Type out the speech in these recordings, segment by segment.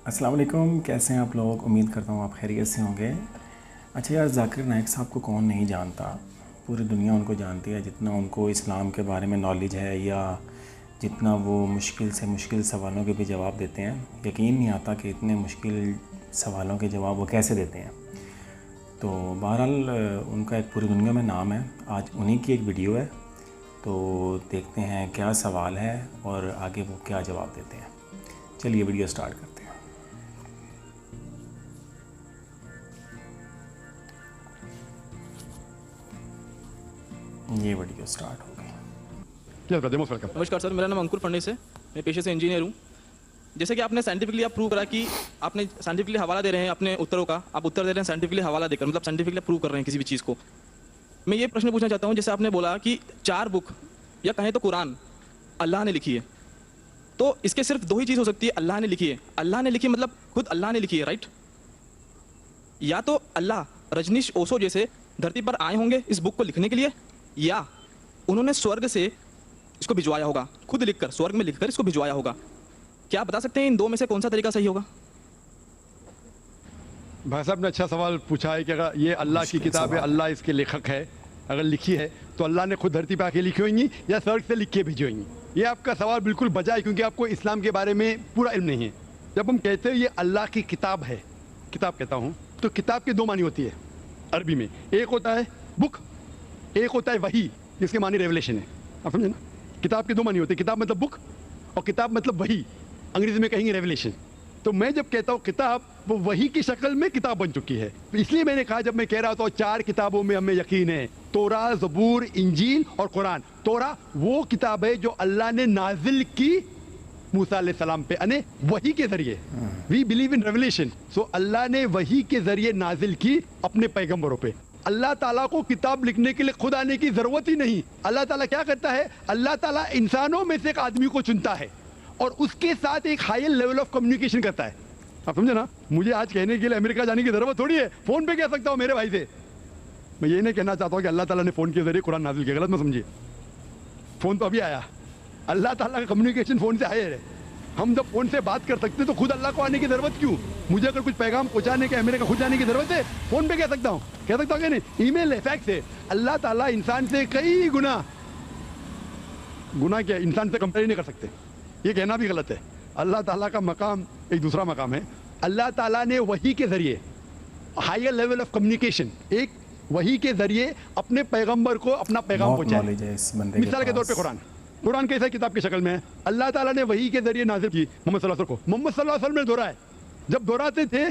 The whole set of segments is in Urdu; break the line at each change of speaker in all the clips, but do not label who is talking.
السلام علیکم، کیسے ہیں آپ لوگ؟ امید کرتا ہوں آپ خیریت سے ہوں گے۔ اچھا یار، ذاکر نائک صاحب کو کون نہیں جانتا؟ پوری دنیا ان کو جانتی ہے، جتنا ان کو اسلام کے بارے میں نالج ہے یا جتنا وہ مشکل سے مشکل سوالوں کے بھی جواب دیتے ہیں۔ یقین نہیں آتا کہ اتنے مشکل سوالوں کے جواب وہ کیسے دیتے ہیں۔ تو بہرحال ان کا ایک پوری دنیا میں نام ہے۔ آج انہی کی ایک ویڈیو ہے، تو دیکھتے ہیں کیا سوال ہے اور آگے وہ کیا جواب دیتے ہیں۔ چلیے ویڈیو سٹارٹ کرتے ہیں۔ یہ ویڈیو سٹارٹ ہو گئی۔
نمسکار سر، میرا نام انکر فنڈس ہے، میں پیشے سے انجینئر ہوں۔ جیسے کہ آپ نے سائنٹیفکلی آپ پروو کرا کہ آپ نے سائنٹیفکلی حوالہ دے رہے ہیں اپنے اتروں کا، آپ اتر دے رہے ہیں سائنٹیفکلی حوالہ دے کر، مطلب سائنٹیفکلی پروو کر رہے ہیں کسی بھی چیز کو۔ میں یہ پرشن پوچھنا چاہتا ہوں، جیسے آپ نے بولا کہ 4 بک یا کہیں تو قرآن اللہ نے لکھی ہے، تو اس کے صرف 2 ہی چیز ہو سکتی ہے، اللہ نے لکھی ہے۔ اللہ نے لکھی مطلب خود اللہ نے لکھی ہے، رائٹ؟ یا تو اللہ رجنیش اوسو جیسے دھرتی پر آئے ہوں گے اس بک کو لکھنے کے لیے، یا انہوں نے سورگ سے اس کو بھجوایا ہوگا، خود لکھ کر سورگ میں لکھ کر اس کو بھجوایا ہوگا۔ کیا آپ بتا سکتے ہیں ان 2 میں سے کون سا طریقہ صحیح ہوگا؟
بھائی صاحب نے اچھا سوال پوچھا ہے کہ اگر یہ اللہ کی کتاب ہے، اللہ اس کے لیکھک ہے، اگر لکھی ہے تو اللہ نے خود دھرتی پہ آ کے لکھی ہوئیں گی یا سرگ سے لکھ کے بھیجی ہوئیں گی؟ یہ آپ کا سوال بالکل بجا ہے، کیونکہ آپ کو اسلام کے بارے میں پورا علم نہیں ہے۔ جب ہم کہتے ہیں یہ اللہ کی کتاب ہے، کتاب کہتا ہوں، تو کتاب کے 2 معنی ہوتی ہے عربی میں۔ ایک ہوتا ہے بک، ایک ہوتا ہے وحی، جس کے معنی ریولیشن ہے۔ آپ سمجھے نا؟ کتاب کے 2 معنی ہوتے ہیں، کتاب مطلب بک اور کتاب مطلب وحی، انگریزی میں کہیں گے ریولیشن۔ تو میں جب کہتا ہوں کتاب، وہ وحی کی شکل میں کتاب بن چکی ہے۔ اس لیے میں نے کہا، جب میں کہہ رہا تھا 4 کتابوں میں ہمیں یقین ہے، توراہ، زبور، انجیل اور قرآن۔ توراہ وہ کتاب ہے جو اللہ نے نازل کی موسیٰ علیہ السلام پہ، یعنی وحی کے ذریعے۔ وی بلیو ان ریولیشن، سو اللہ نے وحی کے ذریعے نازل کی اپنے پیغمبروں پہ۔ اللہ تعالیٰ کو کتاب لکھنے کے لیے خود آنے کی ضرورت ہی نہیں۔ اللہ تعالیٰ کیا کرتا ہے؟ اللہ تعالیٰ انسانوں میں سے ایک آدمی کو چنتا ہے اور اس کے ساتھ ایک ہائی لیول آف کمیونیکیشن کرتا ہے۔ آپ سمجھے نا؟ مجھے آج کہنے کے لیے امریکہ جانے کی ضرورت تھوڑی ہے، فون پہ کہہ سکتا ہوں میرے بھائی سے۔ میں یہ نہیں کہنا چاہتا ہوں کہ اللہ تعالیٰ نے فون کے ذریعے قرآن نازل کیا، غلط نہ سمجھیے۔ فون تو ابھی آیا، اللہ تعالیٰ کا کمیونیکیشن فون سے آئے ہے۔ ہم جب فون سے بات کر سکتے تو خود اللہ کو آنے کی ضرورت کیوں؟ مجھے اگر کچھ پیغام پہنچانے کے امریکہ خود جانے کی ضرورت ہے، فون پہ کہہ سکتا ہوں کہ نہیں؟ ای میل ہے، فیکس ہے۔ اللہ تعالیٰ انسان سے کئی گنا کیا انسان سے کمپیئر نہیں کر سکتے، یہ کہنا بھی غلط ہے۔ اللہ تعالیٰ کا مقام ایک دوسرا مقام ہے۔ اللہ تعالیٰ نے وحی کے ذریعے ہائر لیول آف کمیونیکیشن، ایک وحی کے ذریعے اپنے پیغمبر کو اپنا پیغام پہنچایا۔ مثال کے طور پہ قرآن کیسے کتاب کی شکل میں ہے؟ اللہ تعالیٰ نے وحی کے ذریعے نازل کی محمد صلی اللہ علیہ وسلم کو۔ محمد صلی اللہ علیہ وسلم نے دہرایا، جب دہراتے تھے،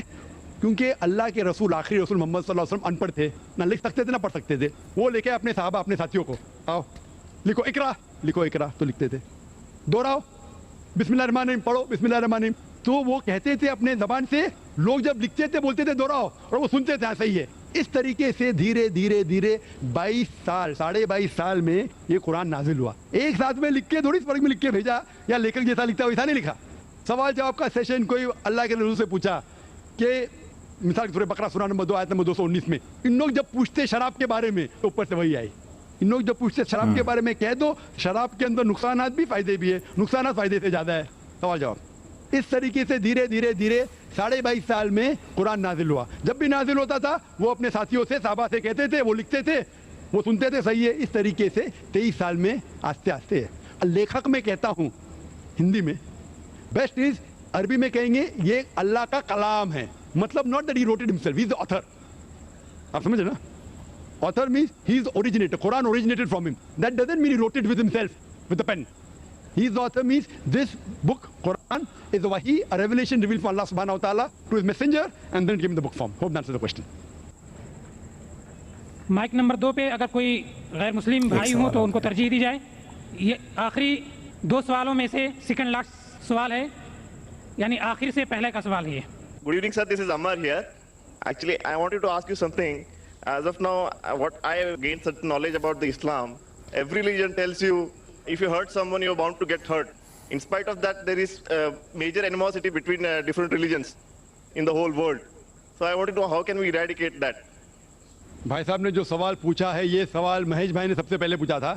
کیونکہ اللہ کے رسول، آخری رسول محمد صلی اللہ علیہ وسلم ان پڑھ تھے، نہ لکھ سکتے تھے نہ پڑھ سکتے تھے۔ وہ لے کے اپنے صحابہ، اپنے ساتھیوں کو، آؤ لکھو اقرا، لکھو اقرا، تو لکھتے تھے۔ دہراؤ، بسم اللہ الرحمن الرحیم پڑھو، بسم اللہ الرحمن الرحیم، تو وہ کہتے تھے اپنے زبان سے۔ لوگ جب لکھتے تھے بولتے تھے دہراؤ، اور وہ سنتے تھے، ہاں صحیح ہے۔ اس طریقے سے دھیرے دھیرے دھیرے 22 سال، 22.5 سال میں یہ قرآن نازل ہوا۔ ایک ساتھ میں لکھ کے تھوڑی سورگ میں لکھ کے بھیجا، یا لیکھک جیسا لکھتا ویسا نہیں لکھا۔ سوال جواب کا سیشن کوئی اللہ کے رسول سے پوچھا کہ مثال سورہ بقرہ سورہ نمبر 2 آیت نمبر 219 میں، ان لوگ جب پوچھتے شراب کے بارے میں تو اوپر سے وہی آئی۔ ان لوگ جب پوچھتے شراب کے بارے میں، کہہ دو شراب کے اندر نقصانات بھی فائدے بھی ہے، نقصانات فائدے سے زیادہ ہے۔ سوال جواب اس طریقے سے دھیرے دھیرے دھیرے 22.5 سال میں قرآن نازل ہوا۔ جب بھی نازل ہوتا تھا وہ اپنے ساتھیوں سے، صحابہ سے کہتے تھے، وہ لکھتے تھے، وہ سنتے تھے، صحیح ہے۔ اس طریقے سے 23 سال میں آہستہ آہستہ لیکھک میں کہتا ہوں ہندی میں، بیسٹ از عربی میں کہیں گے یہ اللہ کا کلام ہے، مطلب not that he wrote it himself, he is the author. آپ سمجھے نا؟ Author means he is originated. Quran originated from him. That doesn't mean he wrote it with himself, with a pen. He is the author means this book, Quran, is a wahi, a revelation revealed from Allah subhanahu wa ta'ala to his messenger, and then given the book form. Hope that answers the question.
Mic number 2 پہ اگر کوئی غیر مسلم بھائی ہوں تو ان کو ترجیح دی جائے۔ یہ آخری 2 سوالوں میں سے سیکنڈ لاسٹ سوال ہے، یعنی آخر سے پہلے کا سوال ہی ہے۔
Good evening, sir. This is Ammar here. Actually, I wanted to ask you something. As of now, what I have gained certain knowledge about the Islam, every religion tells you if you hurt someone, you're bound to get hurt. In spite of that, there is major animosity between different religions in the whole world. So I wanted to know how can we eradicate that?
بھائی صاحب نے جو سوال پوچھا ہے، یہ سوال مہیش بھائی نے سب سے پہلے پوچھا تھا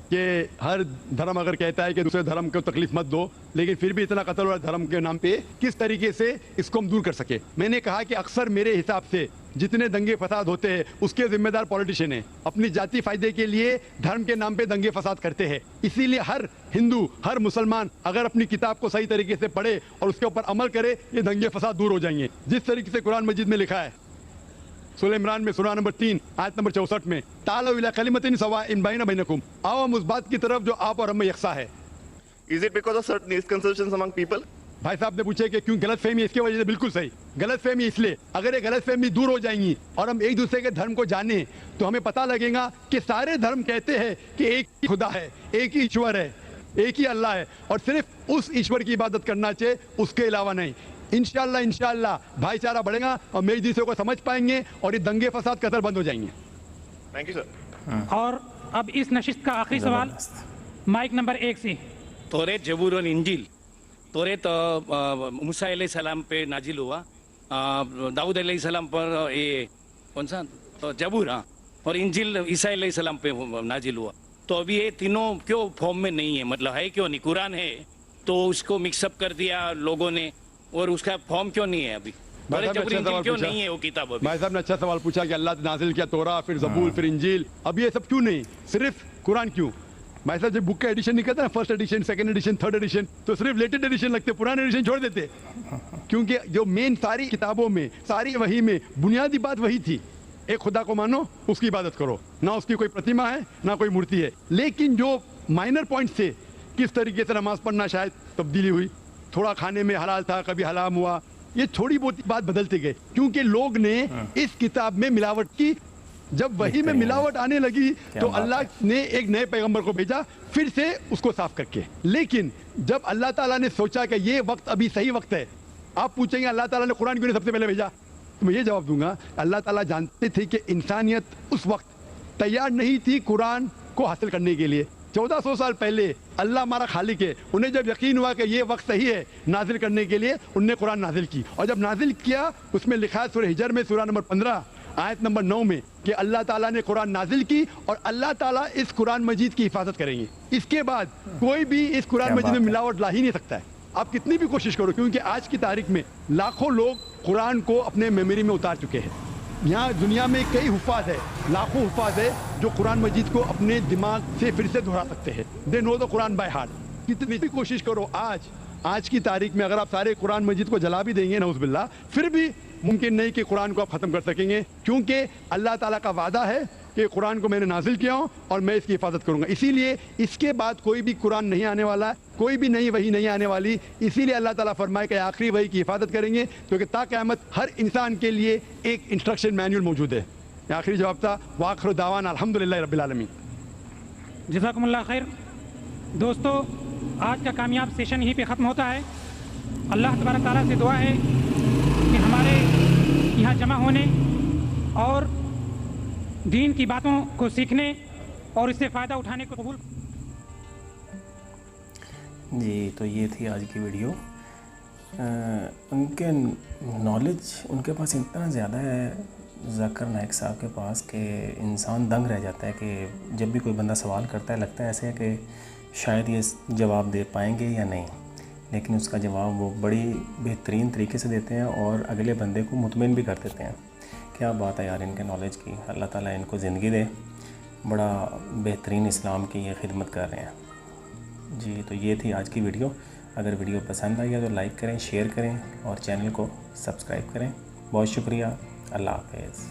کہ ہر دھرم اگر کہتا ہے کہ دوسرے دھرم کو تکلیف مت دو, لیکن پھر بھی اتنا قتل ہوا دھرم کے نام پہ, کس طریقے سے اس کو ہم دور کر سکے. میں نے کہا کہ اکثر میرے حساب سے جتنے دنگے فساد ہوتے ہیں اس کے ذمہ دار پولیٹیشین ہیں, اپنی ذاتی فائدے کے لیے دھرم کے نام پہ دنگے فساد کرتے ہیں. اسی لیے ہر ہندو, ہر مسلمان اگر اپنی کتاب کو صحیح طریقے سے پڑھے اور اس کے اوپر عمل کرے, یہ دنگے فساد دور ہو جائیں گے. جس طریقے سے قرآن مجید میں لکھا ہے سورہ عمران میں سورہ نمبر 3 آیت نمبر 64 میں, تعالوا الی کلمۃ سواء بین بینکم, آؤ ہم اس بات کی طرف جو آپ اور ہم میں یکساں ہے.
Is it because of certain misconceptions among people?
بھائی صاحب نے پوچھے کہ کیوں غلط فہمی, اس کی وجہ سے بالکل صحیح. غلط فہمی اس لیے, اگر یہ غلط فہمی دور ہو جائیں گی اور ہم ایک دوسرے کے دھرم کو جانیں تو ہمیں پتہ لگے گا کہ سارے دھرم کہتے ہیں کہ ایک ہی خدا ہے, ایک ہی ایشور ہے, ایک ہی اللہ ہے, اور صرف اس ایشور کی عبادت کرنا چاہیے, اس کے علاوہ نہیں. انشاءاللہ بھائی چارہ بڑھے گا اور ہم ایک دوسرے کو سمجھ پائیں گے اور یہ دنگے فساد قتل بند ہو جائیں گے.
Thank you, sir.
اور اب اس نشست کا آخری سوال مائک نمبر 1 سے.
توریت, زبور اور انجیل. توریت موسیٰ علیہ السلام پہ نازل ہوا, داؤد علیہ السلام پر یہ کون سا زبور, ہاں, اور انجیل عیسیٰ علیہ السلام پہ نازل ہوا. تو ابھی یہ تینوں کیوں فارم میں نہیں ہے, مطلب ہے کیوں نہیں؟ قرآن ہے تو اس کو مکس اپ کر دیا لوگوں نے, اور اس کا فارم کیوں نہیں ہے ابھی؟ کیوں نہیں ہے وہ کتاب ابھی؟
بھائی صاحب نے اچھا سوال پوچھا کہ اللہ نے نازل کیا تورا, پھر زبور, پھر انجیل, اب یہ سب کیوں نہیں, صرف قرآن کیوں؟ بھائی صاحب جب بک کا ایڈیشن نہیں کرتا نا, first edition, second edition, third edition, تو صرف لیٹسٹ ایڈیشن لگتے, پرانے ایڈیشن چھوڑ دیتے, کیونکہ جو مین ساری کتابوں میں, ساری وحی میں بنیادی بات وہی تھی, ایک خدا کو مانو, اس کی عبادت کرو, نہ اس کی کوئی پرتیما ہے نہ کوئی مورتی ہے. لیکن جو مائنر پوائنٹس تھے, کس طریقے سے نماز پڑھنا شاید تبدیلی ہوئی, تھوڑا کھانے میں حلال تھا, کبھی حرام ہوا, یہ تھوڑی بہت بات بدلتے گئے کیونکہ لوگ نے اس کتاب میں ملاوٹ کی. جب وہی میں ملاوٹ آنے لگی تو اللہ نے ایک نئے پیغمبر کو بھیجا پھر سے اس کو صاف کر کے. لیکن جب اللہ تعالیٰ نے سوچا کہ یہ وقت ابھی صحیح وقت ہے, آپ پوچھیں گے اللہ تعالیٰ نے قرآن کیوں نہیں سب سے پہلے بھیجا, تو میں یہ جواب دوں گا, اللہ تعالیٰ جانتے تھے کہ انسانیت اس وقت تیار نہیں تھی قرآن کو حاصل کرنے کے لیے. 1400 سال پہلے اللہ ہمارا خالق ہے, انہیں جب یقین ہوا کہ یہ وقت صحیح ہے نازل کرنے کے لیے, انہوں نے قرآن نازل کی. اور جب نازل کیا اس میں لکھا ہے سورہ ہجر میں سورہ نمبر 15 آیت نمبر 9 میں کہ اللہ تعالیٰ نے قرآن نازل کی اور اللہ تعالیٰ اس قرآن مجید کی حفاظت کریں گے. اس کے بعد کوئی بھی اس قرآن مجید میں ملاوٹ لا ہی نہیں سکتا ہے, آپ کتنی بھی کوشش کرو, کیونکہ آج کی تاریخ میں لاکھوں لوگ قرآن کو اپنے میموری میں اتار چکے ہیں. یہاں دنیا میں کئی حفاظ ہے, لاکھوں حفاظ ہے جو قرآن مجید کو اپنے دماغ سے پھر سے دہرا سکتے ہیں. دے نو دا قرآن بائی ہارٹ. کتنی بھی کوشش کرو, آج کی تاریخ میں اگر آپ سارے قرآن مجید کو جلا بھی دیں گے نعوذ باللہ, پھر بھی ممکن نہیں کہ قرآن کو آپ ختم کر سکیں گے, کیونکہ اللہ تعالیٰ کا وعدہ ہے کہ قرآن کو میں نے نازل کیا ہوں اور میں اس کی حفاظت کروں گا. اسی لیے اس کے بعد کوئی بھی قرآن نہیں آنے والا, کوئی بھی نئی وحی نہیں آنے والی. اسی لیے اللہ تعالیٰ فرمائے کہ آخری وحی کی حفاظت کریں گے, کیونکہ تا قیامت ہر انسان کے لیے ایک انسٹرکشن مینول موجود ہے. یہ آخری جواب تھا. وآخر دعوانا الحمدللہ رب العالمین.
جزاکم اللہ خیر. دوستو, آج کا کامیاب سیشن یہیں پہ ختم ہوتا ہے. اللہ تبارک تعالیٰ سے دعا ہے کہ ہمارے یہاں جمع ہونے اور دین کی باتوں کو سیکھنے اور اس سے فائدہ اٹھانے کو قبول.
جی, تو یہ تھی آج کی ویڈیو. ان کے نالج ان کے پاس اتنا زیادہ ہے ذاکر نائک صاحب کے پاس کہ انسان دنگ رہ جاتا ہے کہ جب بھی کوئی بندہ سوال کرتا ہے لگتا ہے ایسے ہے کہ شاید یہ جواب دے پائیں گے یا نہیں, لیکن اس کا جواب وہ بڑی بہترین طریقے سے دیتے ہیں اور اگلے بندے کو مطمئن بھی کر دیتے ہیں. کیا بات ہے یار ان کے نالج کی. اللہ تعالیٰ ان کو زندگی دے, بڑا بہترین اسلام کی یہ خدمت کر رہے ہیں. جی, تو یہ تھی آج کی ویڈیو. اگر ویڈیو پسند آئی ہے تو لائک کریں, شیئر کریں اور چینل کو سبسکرائب کریں. بہت شکریہ. اللہ حافظ.